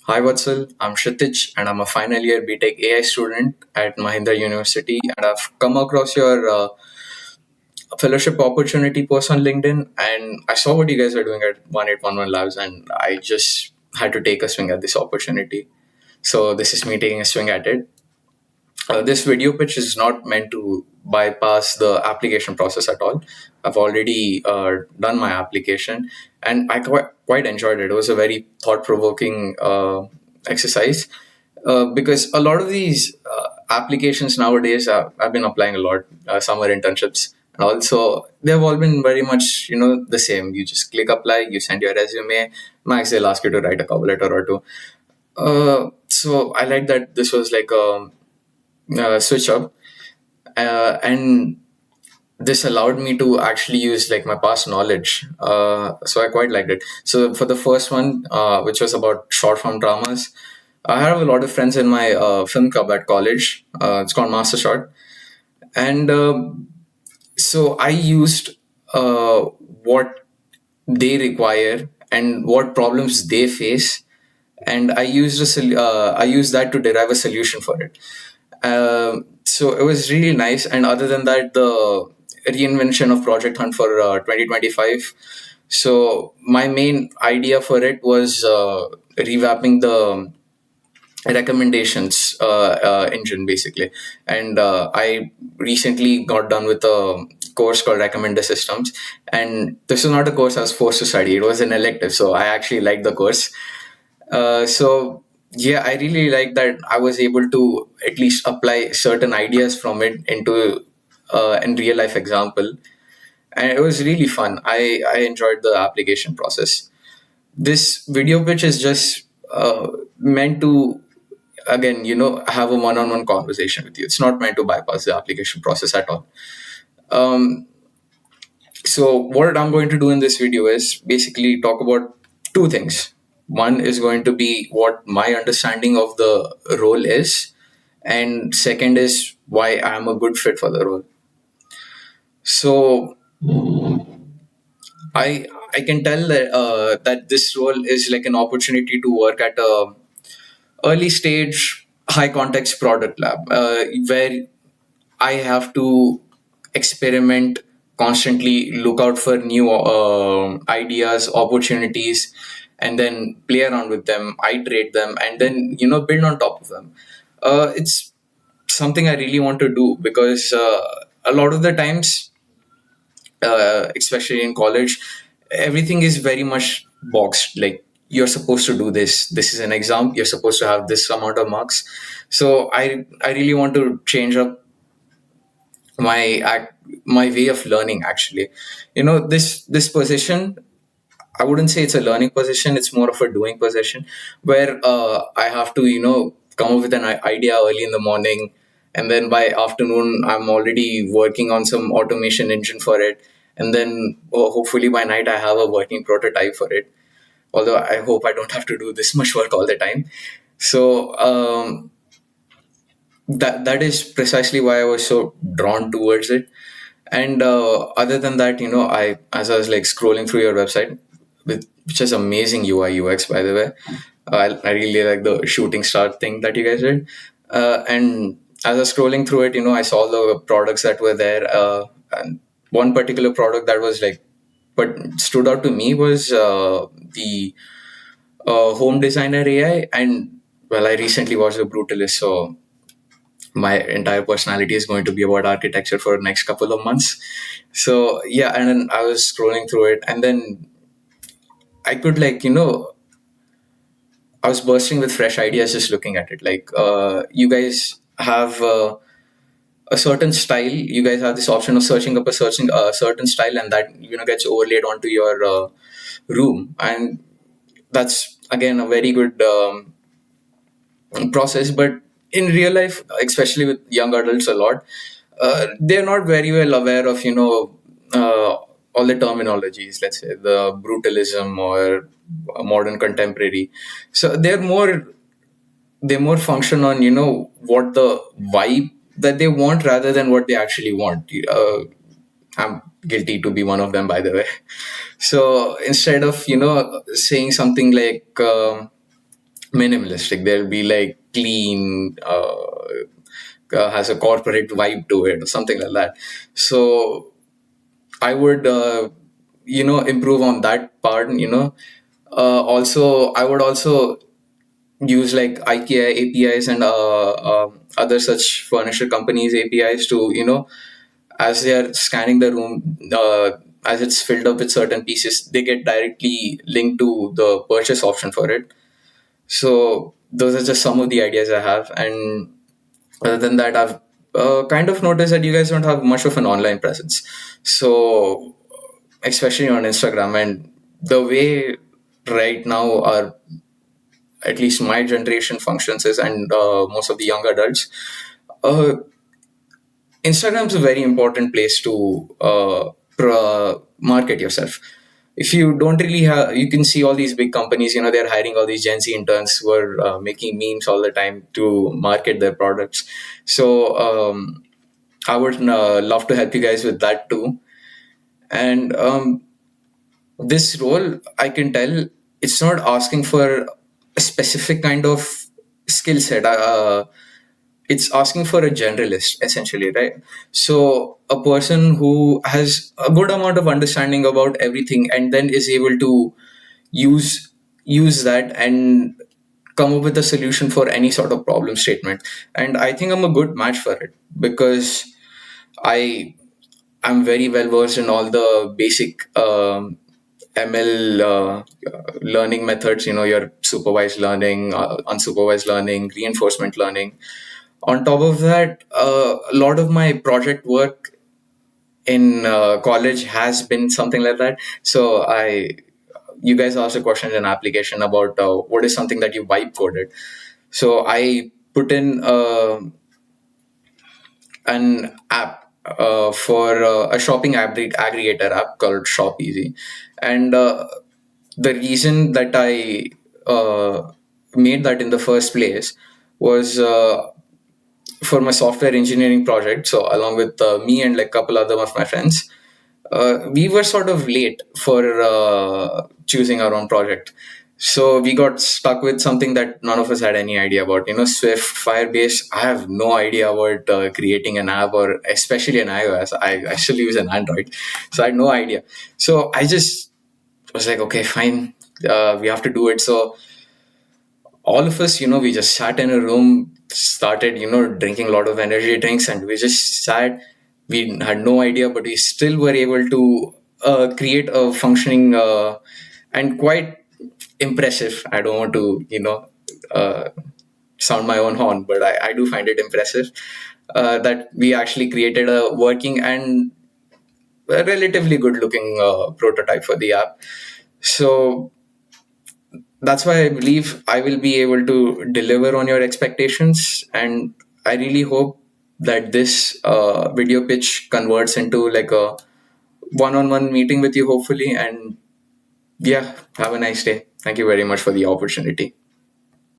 Hi Vatsal, I'm Kshitij and I'm a final year BTech AI student at Mahindra University, and I've come across your fellowship opportunity post on LinkedIn, and I saw what you guys are doing at 1811 Labs, and I just had to take a swing at this opportunity. So this is me taking a swing at it. This video pitch is not meant to bypass the application process at all. I've already done my application, and I quite enjoyed it. It was a very thought provoking exercise because a lot of these applications nowadays, I've been applying a lot, summer internships. And also, they've all been very much, the same. You just click apply, you send your resume, max they'll ask you to write a cover letter or two. So I like that this was like a switch up, and this allowed me to actually use like my past knowledge. So I quite liked it. So for the first one, which was about short form dramas, I have a lot of friends in my film club at college. It's called Master Short, and so I used what they require and what problems they face, and I used that to derive a solution for it. So it was really nice. And other than that, the reinvention of Project Hunt for 2025. So my main idea for it was revamping the recommendations engine basically. And I recently got done with a course called Recommender Systems, and this is not a course I was forced to study. It was an elective, so I actually liked the course. So yeah, I really like that I was able to at least apply certain ideas from it into in real life example, and it was really fun. I enjoyed the application process. This video pitch is just meant to, again, have a one-on-one conversation with you. It's not meant to bypass the application process at all. um, so what I'm going to do in this video is basically talk about two things. One is going to be what my understanding of the role is, and second is why I'm a good fit for the role. So I can tell that this role is like an opportunity to work at a early stage high context product lab, where I have to experiment constantly, look out for new ideas, opportunities, and then play around with them, iterate them, and then build on top of them. It's something I really want to do because a lot of the times, especially in college, everything is very much boxed. Like, you're supposed to do this. This is an exam. You're supposed to have this amount of marks. So I really want to change up my way of learning. Actually, this position, I wouldn't say it's a learning position. It's more of a doing position where I have to, come up with an idea early in the morning, and then by afternoon I'm already working on some automation engine for it, and then hopefully by night I have a working prototype for it. Although I hope I don't have to do this much work all the time. So that is precisely why I was so drawn towards it. And other than that, I as I was like scrolling through your website, which is amazing UI UX, by the way. I really like the shooting star thing that you guys did. And as I was scrolling through it, I saw the products that were there. And one particular product that was like, but stood out to me was the home designer AI. And well, I recently watched The Brutalist, so my entire personality is going to be about architecture for the next couple of months. So yeah, and then I was scrolling through it, and then I could, like, I was bursting with fresh ideas just looking at it. Like, you guys have a certain style. You guys have this option of searching up a searching certain style, and that gets overlaid onto your room, and that's again a very good process. But in real life, especially with young adults, a lot, they're not very well aware of all the terminologies. Let's say the brutalism or modern contemporary. So they more function on what the vibe that they want rather than what they actually want. I'm guilty to be one of them, by the way. So instead of saying something like minimalistic. They'll be like clean, has a corporate vibe to it, or something like that. So I would, improve on that part. Also, I would also use like IKEA APIs and other such furniture companies APIs to, as they are scanning the room, as it's filled up with certain pieces, they get directly linked to the purchase option for it. So those are just some of the ideas I have. And other than that, I've kind of noticed that you guys don't have much of an online presence. So especially on Instagram, and the way right now our, at least my generation functions is, and most of the young adults, uh, Instagram's a very important place to market yourself. If you don't really have, you can see all these big companies, they're hiring all these Gen Z interns who are making memes all the time to market their products. So I would love to help you guys with that too. And this role, I can tell, it's not asking for a specific kind of skill set. It's asking for a generalist, essentially, right? So a person who has a good amount of understanding about everything, and then is able to use use that and come up with a solution for any sort of problem statement. And I think I'm a good match for it, because I I'm very well versed in all the basic ML learning methods. Your supervised learning, unsupervised learning, reinforcement learning. On top of that, a lot of my project work in college has been something like that. So you guys asked a question in an application about what is something that you vibe coded. So I put in an app for a shopping aggregator app called Shop Easy. And the reason that I made that in the first place was for my software engineering project. So along with me and like a couple other of my friends, we were sort of late for choosing our own project. So we got stuck with something that none of us had any idea about. Swift, Firebase. I have no idea about creating an app, or especially an iOS. I still use an Android, so I had no idea. So I just was like, okay, fine, we have to do it. So all of us, we just sat in a room, started, drinking a lot of energy drinks, and we just sat. We had no idea, but we still were able to create a functioning and quite impressive. I don't want to, uh, sound my own horn, but I do find it impressive that we actually created a working and a relatively good looking prototype for the app. So that's why I believe I will be able to deliver on your expectations. And I really hope that this video pitch converts into like a one on one meeting with you, hopefully. And yeah, have a nice day. Thank you very much for the opportunity.